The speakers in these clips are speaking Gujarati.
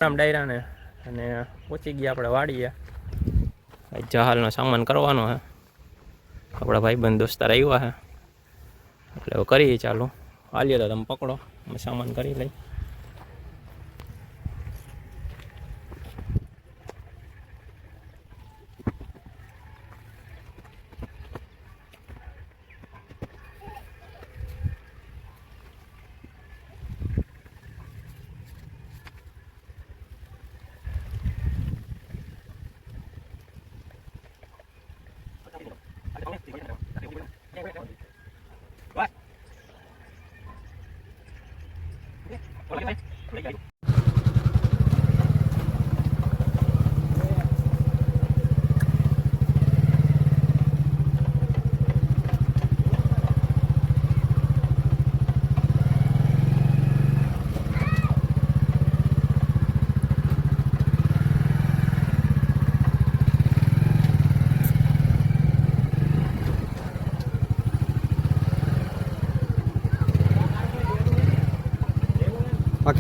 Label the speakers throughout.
Speaker 1: આમ ડાયરા ને અને પહોંચી ગયા આપણે વાડીએ જહાલનો સામાન કરવાનો હે આપણા ભાઈબંધ દોસ્તાર આવ્યા હે એટલે હવે કરીએ ચાલો હાલીએ તો તમે પકડો અમે સામાન કરી લઈ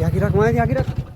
Speaker 2: આખી રાખ માહિતી આખી રાખ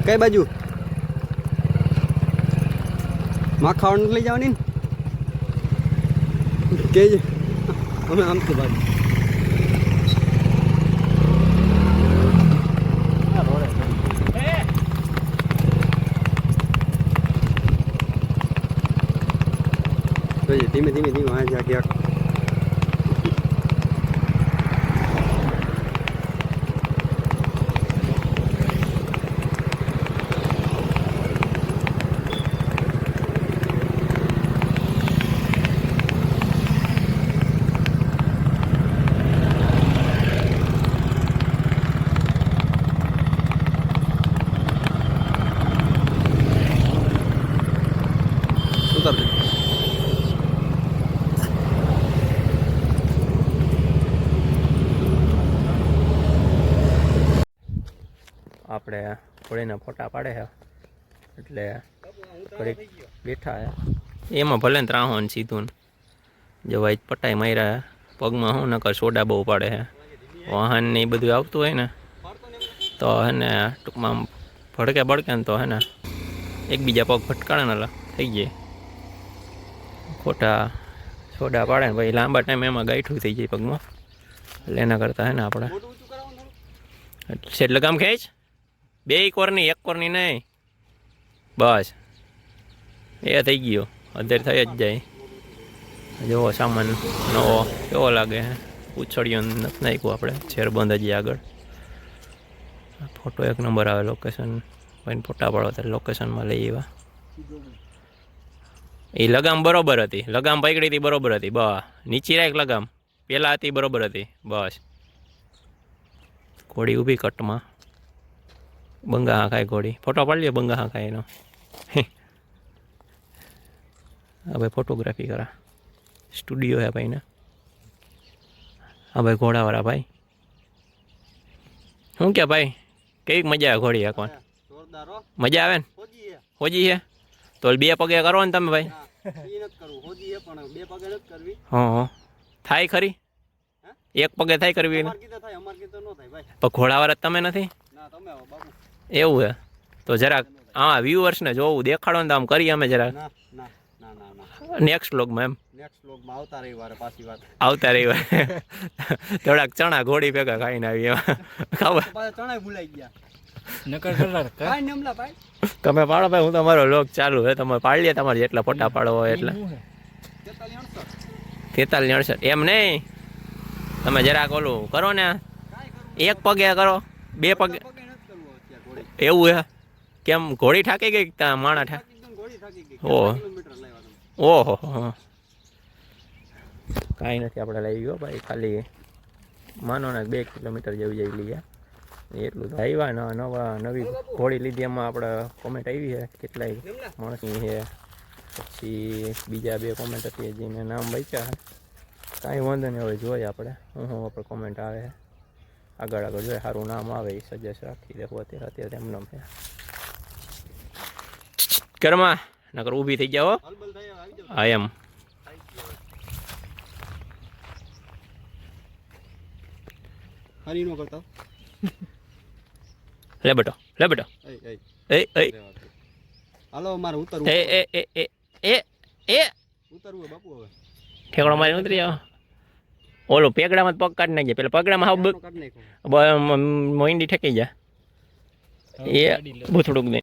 Speaker 2: કઈ બાજુ માખાવાનું લઈ જવાની કે અમે આમથી બાજુ ધીમે ધીમે ધીમે આ જા ક્યાંક
Speaker 1: આપણે ઘોડીના ફોટા પાડે છે એટલે ઘડીક બેઠા છે એમાં ભલે ને ત્રાહોન સીધું જો ભાઈ પટાઈ માર્યા પગમાં શું નકર સોડા બહુ પાડે છે વાહન ને એ બધું આવતું હોય ને તો હે ને ટૂંકમાં ભડકે બળકે ને તો હે ને એકબીજા પગ ફટકાડે ને થઈ જાય ખોટા સોડા પાડે ને ભાઈ લાંબા ટાઈમ એમાં ગાંઠું થઈ જાય પગમાં એટલે એના કરતાં હે ને આપણે એટલે કામ ખેંચ બે કોરની એક કોરની નહીં બસ એ થઈ ગયો અત્યારે થઈ જ જાય જોવો સામાન નવો કેવો લાગે ઉછળ્યો નથી નાખ્યું આપણે શેરબંધ હજી આગળ ફોટો એક નંબર આવે લોકેશન ભાઈને ફોટા પાડો ત્યારે લોકેશનમાં લઈ આવ્યા એ લગામ બરોબર હતી, લગામ પકડી હતી બરોબર હતી, બસ નીચી રાખ લગામ, પેલા હતી બરોબર હતી, બસ. ઘોડી ઊભી કટમાં, બંગા હા ખાય ઘોડી, ફોટો પાડી લ્યો બંગા હા ખાય એનો. હા ભાઈ ફોટોગ્રાફી કરા, સ્ટુડિયો હે ભાઈ ને. હા ભાઈ ઘોડાવાળા ભાઈ, શું કે ભાઈ કેવી મજા આવે ઘોડી હાંકવાની?
Speaker 2: જોરદાર હો.
Speaker 1: મજા આવે ને?
Speaker 2: હોજી હે.
Speaker 1: હોજી છે તો બે પગે કરો ને તમે ભાઈ.
Speaker 2: ના, ઈ નથી કરવું. હોજી હે પણ બે પગે નથી કરવી.
Speaker 1: હા થાય ખરી, એક પગે થાય કરવી ને?
Speaker 2: અમાર કીધે થાય, અમાર કીધે નો થાય ભાઈ.
Speaker 1: પણ ઘોડાવાળા તમે નથી?
Speaker 2: ના તમે આવો બાબુ.
Speaker 1: એવું હે તો જરાક હા વ્યુઅર્સને જોવું દેખાડો ને તો આમ કરીએ અમે જરાક
Speaker 2: ના ના ના ના ના.
Speaker 1: નેક્સ્ટ વ્લોગમાં એમ
Speaker 2: નેક્સ્ટ વ્લોગમાં આવતા રવિવારે પાછી વાત.
Speaker 1: આવતા રહીએ. થોડાક ચણા ઘોડી ભેગા ખાઈને આવીએ ખબર.
Speaker 2: તો પાછા ચણાય ભૂલાઈ ગયા.
Speaker 3: નકર કલર
Speaker 2: કાઈ નમલા ભાઈ.
Speaker 1: તમે પાડો ભાઈ, હું તમારો વ્લોગ ચાલુ હે, તમે પાડી લે તમારે જેટલા ફોટા પાડવા હોય એટલે. 43 68 એમ નહીં, તમે જરાક ઓલું કરો ને, એક પગે કરો, બે પગે.
Speaker 2: પગે નથી કરવું અત્યારે ઘોડી.
Speaker 1: એવું હે કેમ? ઘોડી થાકી ગઈ માણા
Speaker 2: એકદમ ઘોડી થાકી ગઈ.
Speaker 1: ઓહ.
Speaker 2: કિલોમીટર લાવ્યા તમે.
Speaker 1: ઓહો હા કાંઈ નથી આપણે લઈ ગયો ભાઈ, ખાલી માનો ને 2 કિલોમીટર જેવી જઈ લઈએ એટલું. તો આવ્યા નવા નવી ઘોડી લીધી, એમાં આપણે કોમેન્ટ આવી છે કેટલાય માણસની છે, પછી બીજા 2 કોમેન્ટ હતી જેને નામ વાંચ્યા છે. કાંઈ વાંધો નહીં, હવે જોઈએ આપણે હું આપણે કોમેન્ટ આવે છે આગળ આગળ જોઈએ, સારું નામ આવે એ સજેસ્ટ રાખી દેવું. અત્યારે એમનો છે ઘરમાં નકર ઊભી થઈ જાઓ.
Speaker 2: હલબલ થઈ આવી જાવ.
Speaker 1: હા એમ
Speaker 2: હરી નો કરતા.
Speaker 1: લે બેટો લે બેટો
Speaker 2: એય
Speaker 1: એ એ
Speaker 2: હાલો મારે ઉતરવું.
Speaker 1: એ એ એ એ એ એ
Speaker 2: ઉતરવું હે બાપુ હવે.
Speaker 1: ઠેકડો મારી ઉતરી આવો. ઓલો પેગડામાં જ પગ કાઢી નાખીએ, પેલા પગડામાં હાવ
Speaker 2: કાઢ નાખ્યો.
Speaker 1: મોઈન્ડી ઠેકી જાય એ ભૂથડુંક દે.